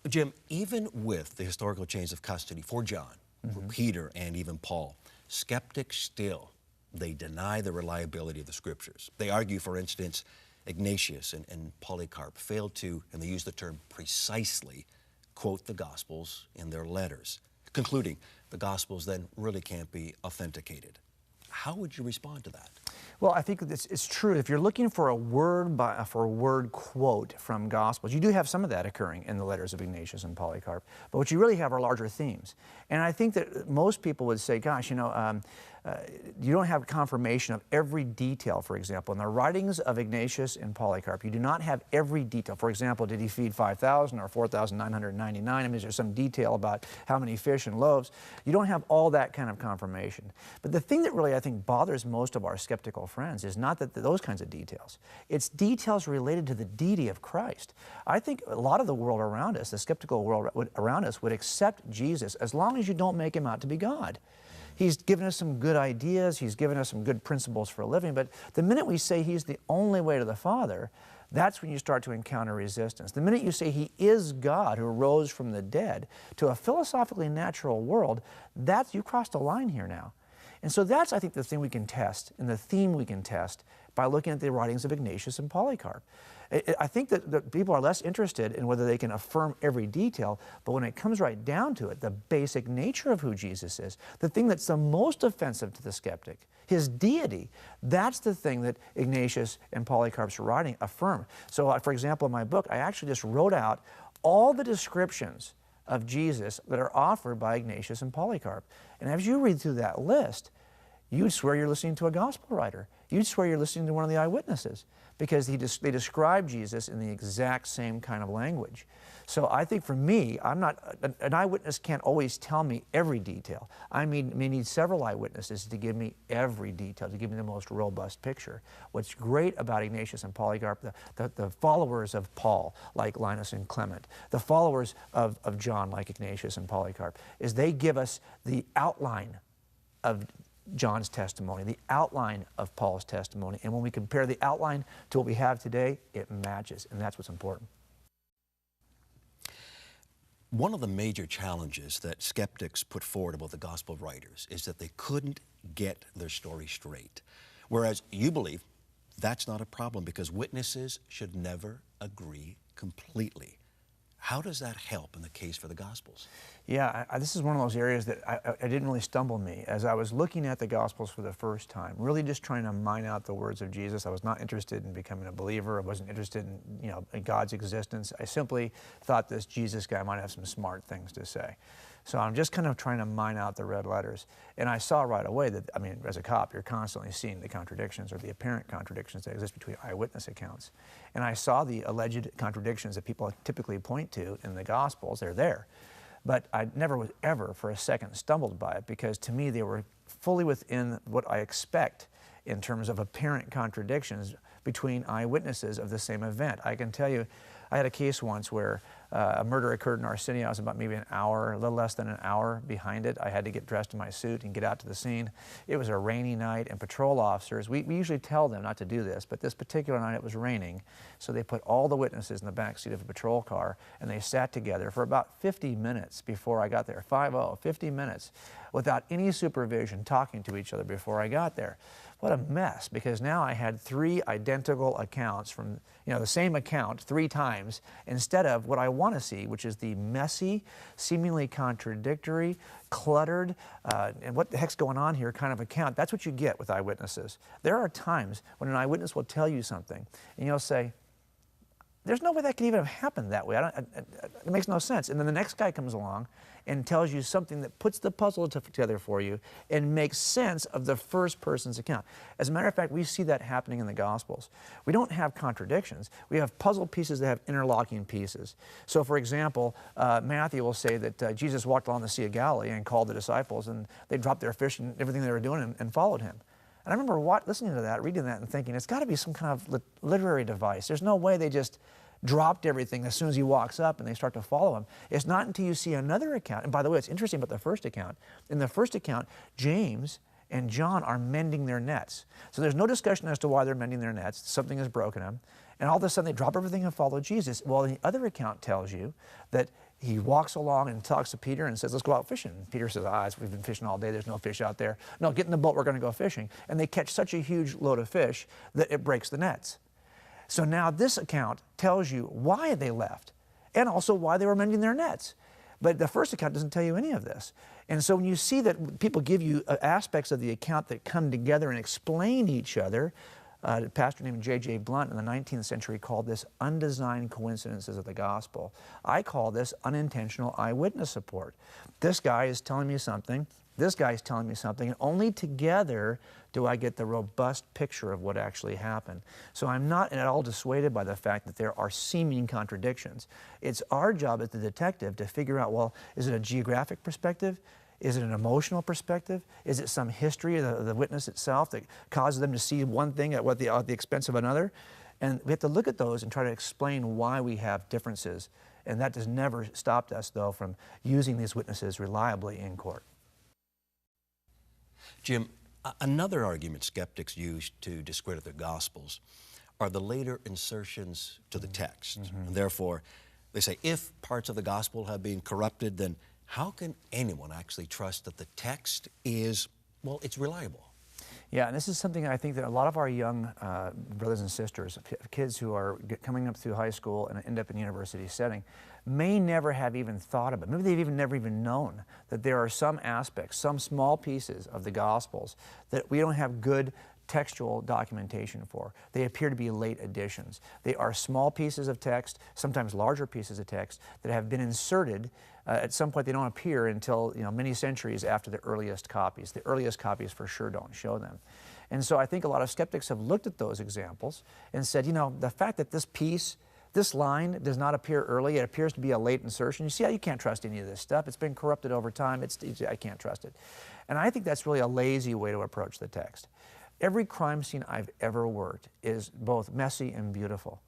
Jim, even with the historical chains of custody for John, for Peter, and even Paul, skeptics still, they deny the reliability of the Scriptures. They argue, for instance, Ignatius and Polycarp failed to, and they use the term precisely, quote the Gospels in their letters, concluding the Gospels then really can't be authenticated. How would you respond to that? Well, I think it's true. If you're looking for a word quote from Gospels, you do have some of that occurring in the letters of Ignatius and Polycarp. But what you really have are larger themes. And I think that most people would say, gosh, you don't have confirmation of every detail, for example. In the writings of Ignatius and Polycarp, you do not have every detail. For example, did he feed 5,000 or 4,999? I mean, is there some detail about how many fish and loaves? You don't have all that kind of confirmation. But the thing that really, I think, bothers most of our skeptical friends is not those kinds of details. It's details related to the deity of Christ. I think a lot of the world around us, the skeptical world around us, would accept Jesus as long as you don't make him out to be God. He's given us some good ideas, he's given us some good principles for a living, but the minute we say he's the only way to the Father, that's when you start to encounter resistance. The minute you say he is God who rose from the dead to a philosophically natural world, you've crossed a line here now. And so that's, I think, the thing we can test, and the theme we can test by looking at the writings of Ignatius and Polycarp. I think that people are less interested in whether they can affirm every detail, but when it comes right down to it, the basic nature of who Jesus is, the thing that's the most offensive to the skeptic, his deity, that's the thing that Ignatius and Polycarp's writing affirm. So, for example, in my book, I actually just wrote out all the descriptions of Jesus that are offered by Ignatius and Polycarp. And as you read through that list, you'd swear you're listening to a gospel writer. You'd swear you're listening to one of the eyewitnesses, because they describe Jesus in the exact same kind of language. So I think for me, an eyewitness can't always tell me every detail. I may need several eyewitnesses to give me every detail, to give me the most robust picture. What's great about Ignatius and Polycarp, the followers of Paul, like Linus and Clement, the followers of John, like Ignatius and Polycarp, is they give us the outline of John's testimony, the outline of Paul's testimony. And when we compare the outline to what we have today, it matches, and that's what's important. One of the major challenges that skeptics put forward about the gospel writers is that they couldn't get their story straight. Whereas you believe that's not a problem because witnesses should never agree completely. How does that help in the case for the Gospels? Yeah, this is one of those areas that I didn't really stumble me. As I was looking at the Gospels for the first time, really just trying to mine out the words of Jesus, I was not interested in becoming a believer. I wasn't interested in God's existence. I simply thought this Jesus guy might have some smart things to say. So I'm just kind of trying to mine out the red letters. And I saw right away that, I mean, as a cop, you're constantly seeing the contradictions or the apparent contradictions that exist between eyewitness accounts. And I saw the alleged contradictions that people typically point to in the Gospels. They're there. But I never was ever for a second stumbled by it, because to me they were fully within what I expect in terms of apparent contradictions between eyewitnesses of the same event. I can tell you, I had a case once where a murder occurred in our city. I was about maybe an hour, a little less than an hour behind it. I had to get dressed in my suit and get out to the scene. It was a rainy night, and patrol officers, we usually tell them not to do this, but this particular night it was raining, so they put all the witnesses in the back seat of a patrol car, and they sat together for about 50 minutes before I got there. 50 minutes, without any supervision, talking to each other before I got there. What a mess, because now I had 3 identical accounts from, the same account 3 times, instead of what I want to see, which is the messy, seemingly contradictory, cluttered, and what the heck's going on here kind of account. That's what you get with eyewitnesses. There are times when an eyewitness will tell you something, and you'll say, there's no way that could even have happened that way. It makes no sense. And then the next guy comes along and tells you something that puts the puzzle together for you and makes sense of the first person's account. As a matter of fact, we see that happening in the Gospels. We don't have contradictions. We have puzzle pieces that have interlocking pieces. So, for example, Matthew will say that Jesus walked along the Sea of Galilee and called the disciples, and they dropped their fish and everything they were doing and followed him. And I remember listening to that, reading that, and thinking, it's got to be some kind of literary device. There's no way they just dropped everything as soon as he walks up and they start to follow him. It's not until you see another account. And by the way, it's interesting about the first account. In the first account, James and John are mending their nets. So there's no discussion as to why they're mending their nets. Something has broken them. And all of a sudden they drop everything and follow Jesus. Well, the other account tells you that he walks along and talks to Peter and says, let's go out fishing. Peter says, we've been fishing all day. There's no fish out there. No, get in the boat. We're going to go fishing. And they catch such a huge load of fish that it breaks the nets. So now this account tells you why they left and also why they were mending their nets. But the first account doesn't tell you any of this. And so when you see that people give you aspects of the account that come together and explain each other, a pastor named J.J. Blunt in the 19th century called this undesigned coincidences of the gospel. I call this unintentional eyewitness support. This guy is telling me something, this guy is telling me something, and only together do I get the robust picture of what actually happened. So I'm not at all dissuaded by the fact that there are seeming contradictions. It's our job as the detective to figure out, well, is it a geographic perspective? Is it an emotional perspective? Is it some history of the witness itself that causes them to see one thing at the expense of another? And we have to look at those and try to explain why we have differences. And that has never stopped us, though, from using these witnesses reliably in court. Jim, another argument skeptics use to discredit the Gospels are the later insertions to the text. And therefore, they say if parts of the Gospel have been corrupted, then how can anyone actually trust that the text is, well, it's reliable? Yeah, and this is something I think that a lot of our young brothers and sisters, kids who are coming up through high school and end up in university setting, may never have even thought of it. Maybe they've never even known that there are some aspects, some small pieces of the Gospels that we don't have good textual documentation for. They appear to be late additions. They are small pieces of text, sometimes larger pieces of text, that have been inserted. At some point they don't appear until many centuries after the earliest copies. The earliest copies for sure don't show them. And so I think a lot of skeptics have looked at those examples and said, the fact that this line does not appear early, it appears to be a late insertion. You see how you can't trust any of this stuff. It's been corrupted over time. I can't trust it. And I think that's really a lazy way to approach the text. Every crime scene I've ever worked is both messy and beautiful.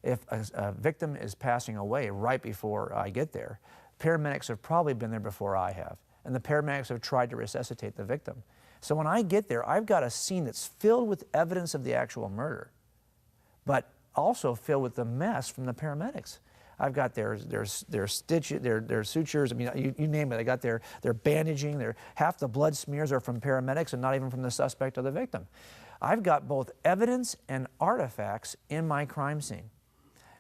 If a victim is passing away right before I get there, paramedics have probably been there before I have, and the paramedics have tried to resuscitate the victim. So when I get there, I've got a scene that's filled with evidence of the actual murder, but also filled with the mess from the paramedics. I've got their stitches, their sutures. I mean, you name it. I got their bandaging. Half the blood smears are from paramedics and not even from the suspect or the victim. I've got both evidence and artifacts in my crime scene.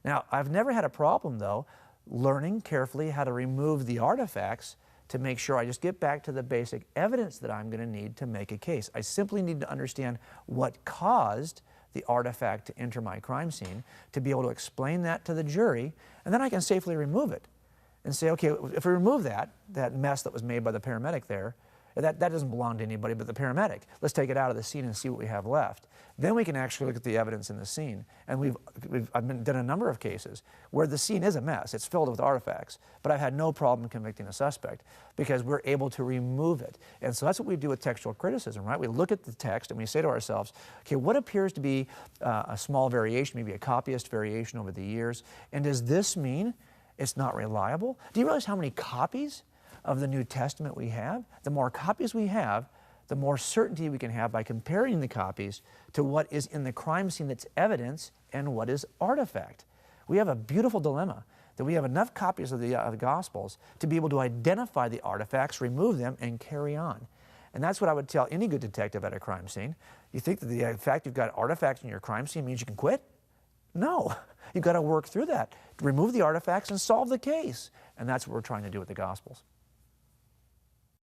Now, I've never had a problem, though, learning carefully how to remove the artifacts to make sure I just get back to the basic evidence that I'm going to need to make a case. I simply need to understand what caused the artifact to enter my crime scene, to be able to explain that to the jury, and then I can safely remove it and say, okay, if we remove that mess that was made by the paramedic there, that doesn't belong to anybody but the paramedic. Let's take it out of the scene and see what we have left. Then we can actually look at the evidence in the scene. And I've done a number of cases where the scene is a mess. It's filled with artifacts, but I've had no problem convicting a suspect because we're able to remove it. And so that's what we do with textual criticism, right? We look at the text and we say to ourselves, okay, what appears to be a small variation, maybe a copyist variation over the years, and does this mean it's not reliable? Do you realize how many copies of the New Testament we have? The more copies we have, the more certainty we can have by comparing the copies to what is in the crime scene that's evidence and what is artifact. We have a beautiful dilemma that we have enough copies of the Gospels to be able to identify the artifacts, remove them, and carry on. And that's what I would tell any good detective at a crime scene. You think that the fact you've got artifacts in your crime scene means you can quit? No. You've got to work through that, remove the artifacts and solve the case. And that's what we're trying to do with the Gospels.